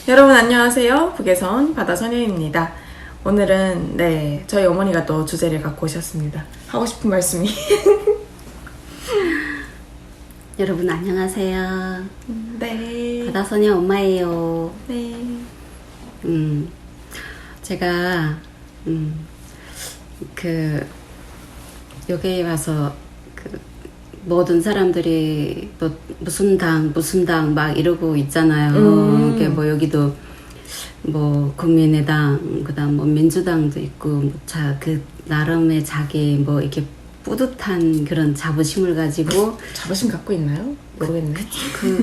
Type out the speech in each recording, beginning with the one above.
여러분 안녕하세요. 북에선 바다소녀입니다. 오늘은 저희 어머니가 또 주제를 갖고 오셨습니다. 하고 싶은 말씀이 여러분 안녕하세요. 네. 바다소녀 엄마예요. 네. 제가 여기에 와서 모든 사람들이 뭐 무슨 당 막 이러고 있잖아요. 이게 뭐 여기도 뭐 국민의당, 그다음 뭐 민주당도 있고 그 나름의 자기 뭐 이렇게 뿌듯한 그런 자부심을 가지고 자부심 갖고 있나요? 모르겠네.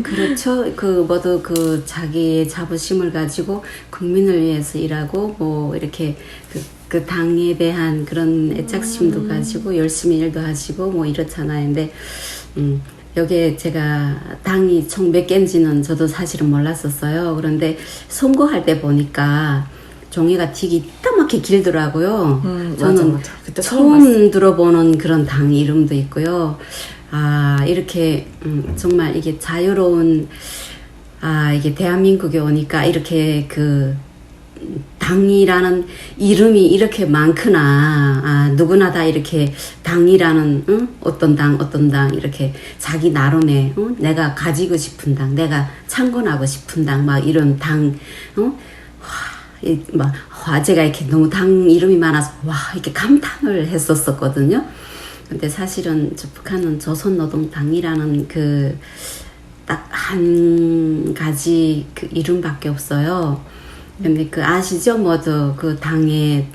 그렇죠. 모두 자기의 자부심을 가지고 국민을 위해서 일하고 뭐 이렇게 그 당에 대한 그런 애착심도 가지고 열심히 일도 하시고 뭐 이렇잖아요. 근데 여기에 제가 당이 총 몇 개인지는 저도 사실은 몰랐었어요. 그런데 선거할 때 보니까 종이가 되게 까맣게 길더라고요. 저는 맞아. 그때 처음 들어보는 그런 당 이름도 있고요. 이렇게 정말 이게 자유로운 이게 대한민국에 오니까 이렇게 당이라는 이름이 이렇게 많구나. 누구나 다 이렇게 당이라는 어떤 당 이렇게 자기 나름의 내가 가지고 싶은 당, 내가 창건하고 싶은 당, 막 이런 당, 제가 이렇게 너무 당 이름이 많아서 이렇게 감탄을 했었거든요. 근데 사실은 북한은 조선노동당이라는 딱 한 가지 이름밖에 없어요. 근데 아시죠? 모두 당의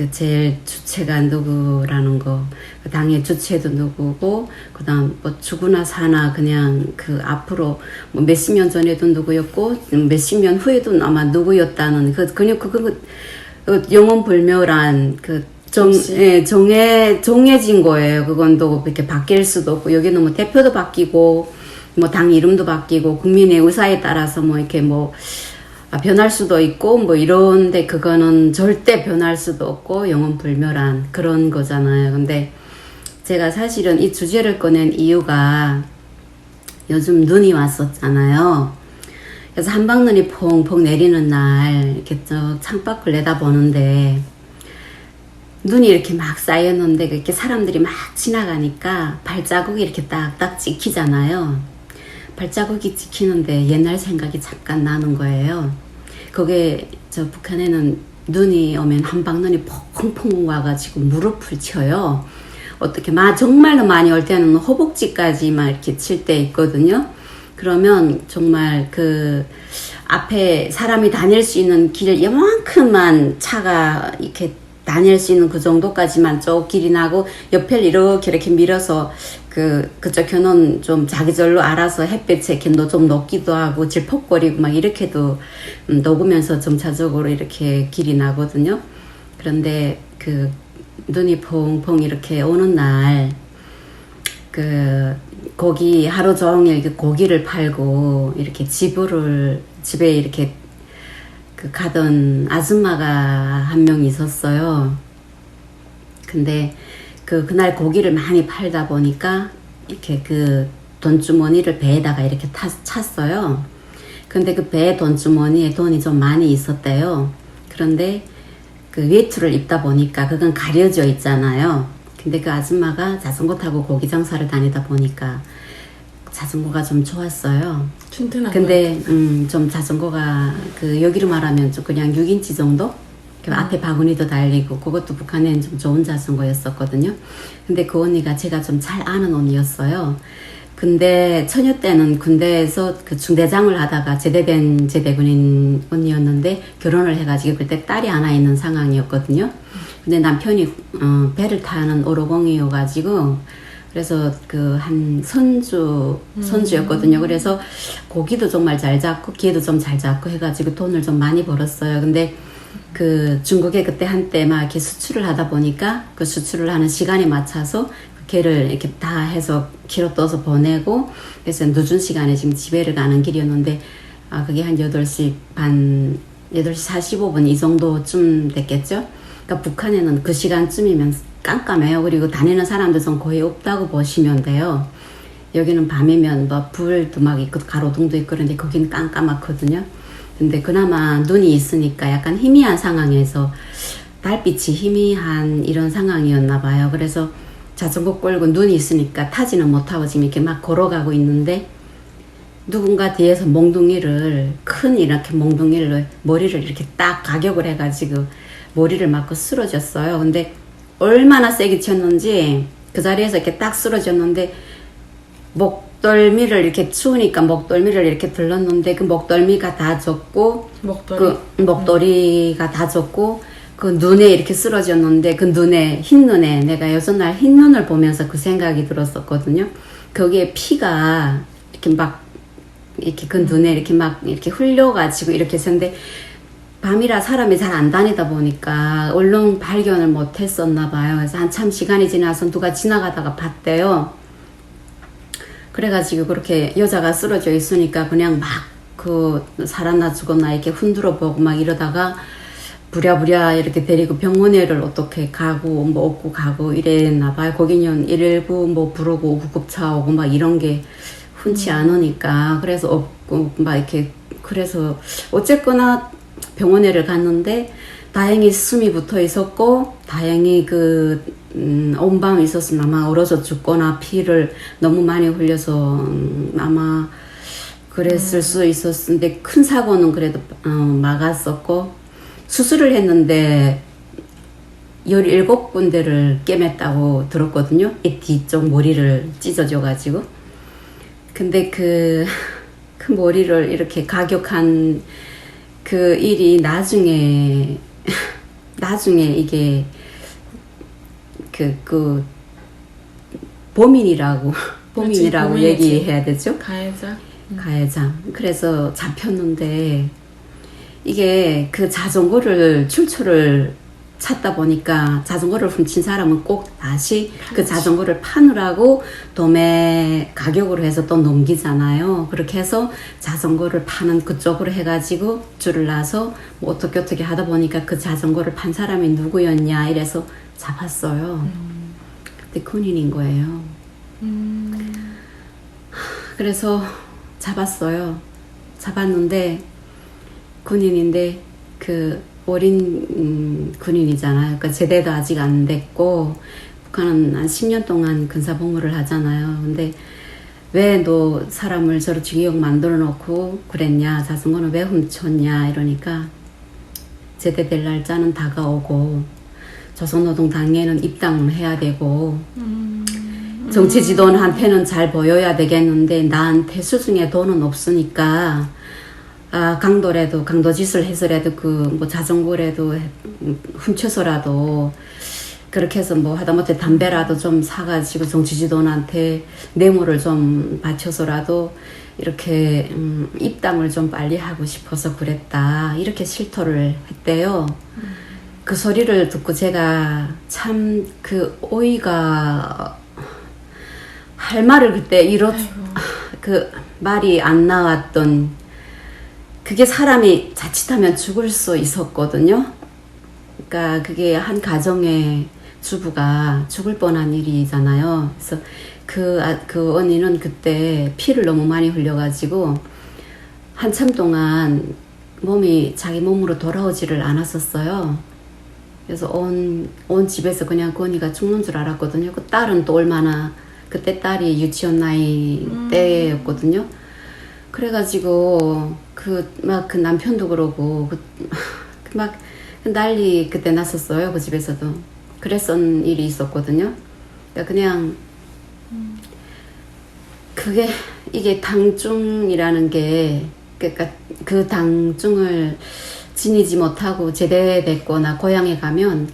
제일 주체가 누구라는 거, 당의 주체도 누구고, 그 다음 뭐 죽으나 사나 그냥 앞으로 뭐 몇십 년 전에도 누구였고, 몇십 년 후에도 아마 누구였다는 영원불멸한 정해진 거예요. 그건 또 이렇게 바뀔 수도 없고, 여기는 뭐 대표도 바뀌고, 뭐 당 이름도 바뀌고, 국민의 의사에 따라서 뭐 이렇게 변할 수도 있고 뭐 이런데 그거는 절대 변할 수도 없고 영원불멸한 그런 거잖아요. 근데 제가 사실은 이 주제를 꺼낸 이유가 요즘 눈이 왔었잖아요. 그래서 한방눈이 퐁퐁 내리는 날 이렇게 창밖을 내다보는데 눈이 이렇게 막 쌓였는데 이렇게 사람들이 막 지나가니까 발자국이 이렇게 딱딱 찍히잖아요. 발자국이 찍히는데 옛날 생각이 잠깐 나는 거예요. 그게 북한에는 눈이 오면 한방눈이 퐁퐁 와가지고 무릎을 쳐요. 어떻게 정말로 많이 올 때는 허벅지까지 막 이렇게 칠 때 있거든요. 그러면 정말 앞에 사람이 다닐 수 있는 길 요만큼만 차가 이렇게 다닐 수 있는 그 정도까지만 쭉 길이 나고 옆을 이렇게 밀어서 그쪽 견은 좀 자기절로 알아서 햇빛에 이렇게 좀 녹기도 하고 질퍽거리고 막 이렇게도 녹으면서 점차적으로 이렇게 길이 나거든요. 그런데 눈이 퐁퐁 이렇게 오는 날 고기 하루 종일 고기를 팔고 이렇게 집에 이렇게 가던 아줌마가 한 명 있었어요. 근데 그날 고기를 많이 팔다 보니까 이렇게 돈주머니를 배에다가 이렇게 찼어요. 근데 배 돈주머니에 돈이 좀 많이 있었대요. 그런데 외투를 입다 보니까 그건 가려져 있잖아요. 근데 아줌마가 자전거 타고 고기 장사를 다니다 보니까 자전거가 좀 좋았어요. 튼튼한 근데 좀 자전거가 여기로 말하면 좀 그냥 6인치 정도? 앞에 바구니도 달리고 그것도 북한에는 좀 좋은 자전거였었거든요. 근데 그 언니가 제가 좀 잘 아는 언니였어요. 근데 처녀 때는 군대에서 중대장을 하다가 제대된 제대군인 언니였는데 결혼을 해가지고 그때 딸이 하나 있는 상황이었거든요. 근데 남편이 배를 타는 오로공이어가지고 그래서 한 선주였거든요. 그래서 고기도 정말 잘 잡고 기회도 좀 잘 잡고 해가지고 돈을 좀 많이 벌었어요. 근데 중국에 그때 한때 막 이렇게 수출을 하다 보니까 그 수출을 하는 시간에 맞춰서 걔를 이렇게 다 해서 키로 떠서 보내고 그래서 늦은 시간에 지금 집에를 가는 길이었는데 그게 한 8시 반, 8시 45분 이 정도쯤 됐겠죠. 그러니까 북한에는 그 시간쯤이면 깜깜해요. 그리고 다니는 사람들 좀 거의 없다고 보시면 돼요. 여기는 밤이면 뭐 불도 막 있고 가로등도 있고 그런데 거기는 깜깜하거든요. 근데 그나마 눈이 있으니까 약간 희미한 상황에서 달빛이 희미한 이런 상황이었나 봐요. 그래서 자전거 끌고 눈이 있으니까 타지는 못하고 지금 이렇게 막 걸어가고 있는데 누군가 뒤에서 몽둥이를 큰 이렇게 몽둥이를 머리를 이렇게 딱 가격을 해가지고 머리를 맞고 쓰러졌어요. 근데 얼마나 세게 쳤는지 그 자리에서 이렇게 딱 쓰러졌는데 목덜미를 이렇게 추우니까 목덜미를 이렇게 들렀는데 그 목덜미가 다 젖고 그 목도리가 다 젖고 그 눈에 이렇게 쓰러졌는데 그 눈에 흰 눈에 내가 여전날 흰 눈을 보면서 그 생각이 들었었거든요. 거기에 피가 이렇게 막 이렇게 그 눈에 이렇게 막 이렇게 흘려가지고 이렇게 있었는데 밤이라 사람이 잘 안 다니다 보니까 얼른 발견을 못 했었나 봐요. 그래서 한참 시간이 지나서 누가 지나가다가 봤대요. 그래가지고 그렇게 여자가 쓰러져 있으니까 그냥 막 그 살았나 죽었나 이렇게 흔들어 보고 막 이러다가 부랴부랴 이렇게 데리고 병원에를 어떻게 가고 뭐 업고 가고 이랬나 봐요. 거기는 119 뭐 부르고 구급차 오고 막 이런 게 흔치 않으니까 그래서 업고 막 이렇게 그래서 어쨌거나 병원에를 갔는데 다행히 숨이 붙어 있었고 다행히 그 온밤 있었으면 아마 얼어서 죽거나 피를 너무 많이 흘려서 아마 그랬을 수 있었는데 큰 사고는 그래도 막았었고 수술을 했는데 17군데를 꿰맸다고 들었거든요. 이 뒤쪽 머리를 찢어져가지고 근데 그 머리를 이렇게 가격한 그 일이 나중에 이게 그 범인이라고 범인이라고 얘기해야 되죠? 가해자. 그래서 잡혔는데 이게 그 자전거를 출처를 찾다 보니까 자전거를 훔친 사람은 꼭 다시 그 자전거를 파느라고 도매 가격으로 해서 또 넘기잖아요. 그렇게 해서 자전거를 파는 그쪽으로 해가지고 줄을 놔서 뭐 어떻게 하다 보니까 그 자전거를 판 사람이 누구였냐 이래서 잡았어요. 그때 군인인 거예요. 그래서 잡았는데 군인인데 그 어린 군인이잖아요. 그러니까 제대도 아직 안 됐고 북한은 한 10년 동안 군사복무를 하잖아요. 근데 왜 너 사람을 저렇게 징역 만들어 놓고 그랬냐, 자전거는 왜 훔쳤냐 이러니까 제대될 날짜는 다가오고 조선노동당에는 입당을 해야 되고 정치 지도원한테는 잘 보여야 되겠는데 나한테 수중에 돈은 없으니까 강도짓을 해서라도 그 뭐 자전거라도 훔쳐서라도 그렇게 해서 뭐 하다못해 담배라도 좀 사가지고 정치지도원한테 뇌물을 좀 바쳐서라도 이렇게 입당을 좀 빨리 하고 싶어서 그랬다 이렇게 실토를 했대요. 그 소리를 듣고 제가 참 그 오이가 할 말을 그때 그 말이 안 나왔던 그게 사람이 자칫하면 죽을 수 있었거든요. 그러니까 그게 한 가정의 주부가 죽을 뻔한 일이잖아요. 그래서 그 언니는 그때 피를 너무 많이 흘려가지고 한참 동안 몸이 자기 몸으로 돌아오지를 않았었어요. 그래서 온 집에서 그냥 그 언니가 죽는 줄 알았거든요. 그 딸은 또 얼마나 그때 딸이 유치원 나이 때였거든요. 그래가지고 그 남편도 그러고 막 난리 그때 났었어요. 그 집에서도 그랬던 일이 있었거든요. 그러니까 그냥 이게 당중이라는 게 그러니까 그 당중을 지니지 못하고 제대됐거나 고향에 가면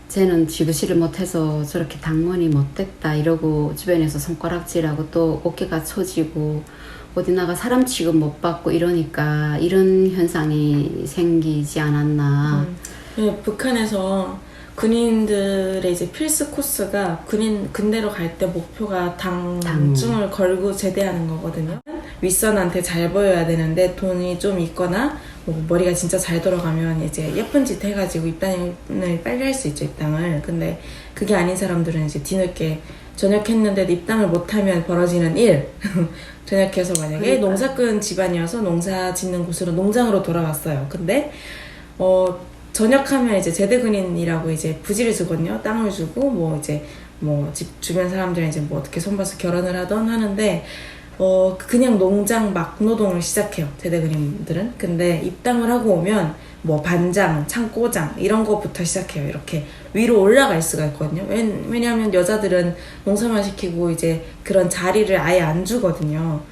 쟤는 지그시를 못해서 저렇게 당원이 못됐다 이러고 주변에서 손가락질하고 또 어깨가 처지고 어디 나가 사람 취급 못 받고 이러니까 이런 현상이 생기지 않았나. 네, 북한에서 군인들의 이제 필수 코스가 군대로 갈 때 목표가 당중을 걸고 제대하는 거거든요. 윗선한테 잘 보여야 되는데 돈이 좀 있거나 뭐 머리가 진짜 잘 돌아가면 이제 예쁜 짓 해가지고 입당을 빨리 할 수 있죠, 입당을. 근데 그게 아닌 사람들은 이제 뒤늦게 전역했는데도 입당을 못하면 벌어지는 일. 전역해서 만약에 그러니까. 농사꾼 집안이어서 농사 짓는 곳으로 농장으로 돌아왔어요. 근데 전역하면 이제 제대근인이라고 이제 부지를 주거든요. 땅을 주고 뭐 이제 뭐 집 주변 사람들은 이제 뭐 어떻게 손봐서 결혼을 하던 하는데 그냥 농장 막노동을 시작해요, 제대근인들은. 근데 입당을 하고 오면 뭐 반장, 창고장 이런 거부터 시작해요. 이렇게 위로 올라갈 수가 있거든요. 왜냐하면 여자들은 농사만 시키고 이제 그런 자리를 아예 안 주거든요.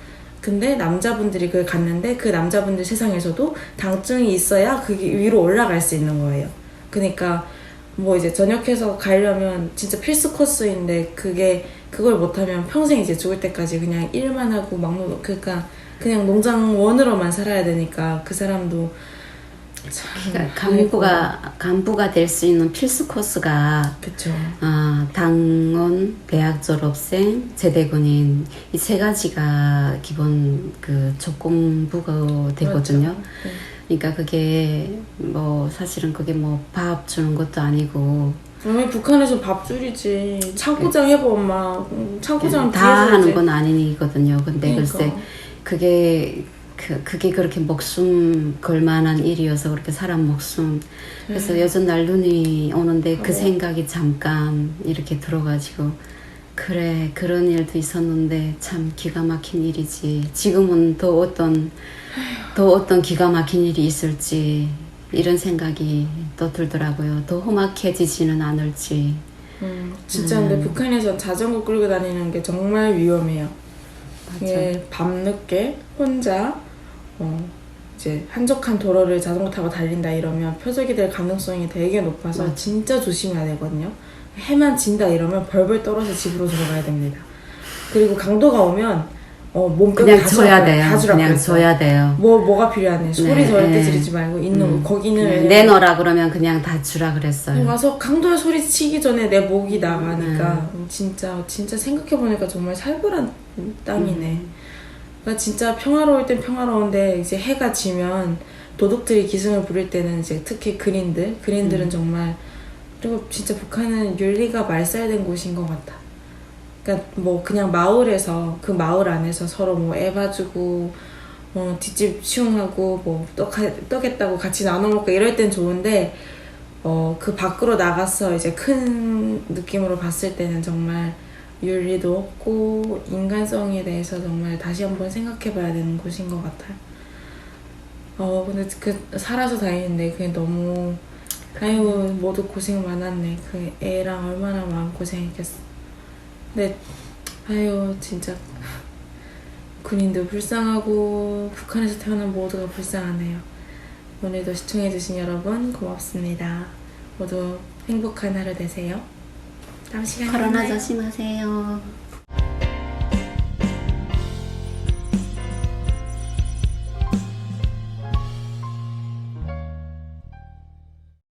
근데 남자분들이 그걸 갔는데 그 남자분들 세상에서도 당증이 있어야 그게 위로 올라갈 수 있는 거예요. 그러니까 뭐 이제 전역해서 가려면 진짜 필수 코스인데 그걸 못하면 평생 이제 죽을 때까지 그냥 일만 하고 막노동, 그러니까 그냥 농장원으로만 살아야 되니까 그 사람도 참 그러니까 간부가 될 수 있는 필수 코스가 그쵸. 당원, 대학 졸업생, 제대군인 이 세 가지가 기본 그 조건부가 되거든요. 맞죠. 네. 그러니까 그게 뭐 사실은 그게 뭐 밥 주는 것도 아니고 왜 북한에서 밥줄이지. 창고장 해봐, 엄마. 창고장 다 뒤에서 하는 이제 건 아니거든요. 근데 그러니까. 글쎄 그게 그렇게 목숨 걸 만한 일이어서 그렇게 사람 목숨. 그래서 여전 날 눈이 오는데 그 생각이 잠깐 이렇게 들어가지고 그래 그런 일도 있었는데 참 기가 막힌 일이지. 지금은 더 어떤 기가 막힌 일이 있을지 이런 생각이 또 들더라고요. 더 험악해지지는 않을지. 진짜 근데 북한에선 자전거 끌고 다니는 게 정말 위험해요. 이게 밤늦게 혼자 이제 한적한 도로를 자전거 타고 달린다 이러면 표적이 될 가능성이 되게 높아서 진짜 조심해야 되거든요. 해만 진다 이러면 벌벌 떨어서 집으로 들어가야 됩니다. 그리고 강도가 오면 몸빼고 그냥 다 줘야 돼요. 다 주라고 그냥 그랬어요. 줘야 돼요. 뭐가 필요하네. 소리 네, 절대 네. 지르지 말고 있는 거 거기는 내놓으라 그러면 그냥 다 주라 그랬어요. 와서 강도의 소리 치기 전에 내 목이 나가니까 진짜 생각해보니까 정말 살벌한 땅이네. 그러니까 진짜 평화로울 땐 평화로운데 이제 해가 지면 도둑들이 기승을 부릴 때는 이제 특히 그린들은 정말. 그리고 진짜 북한은 윤리가 말살된 곳인 것 같아. 그러니까 뭐 그냥 마을에서 그 마을 안에서 서로 뭐 애 봐주고 뒷집 시ум하고 뭐 떡 했다고 같이 나눠 먹고 이럴 땐 좋은데 그 밖으로 나가서 이제 큰 느낌으로 봤을 때는 정말 윤리도 없고 인간성에 대해서 정말 다시 한번 생각해봐야 되는 곳인 것 같아요. 근데 살아서 다니는데 그게 너무 아유 모두 고생 많았네. 그 애랑 얼마나 마음고생했겠어. 근데 아유 진짜 군인도 불쌍하고 북한에서 태어난 모두가 불쌍하네요. 오늘도 시청해주신 여러분 고맙습니다. 모두 행복한 하루 되세요. 다음 시간에 코로나 만나요. 조심하세요.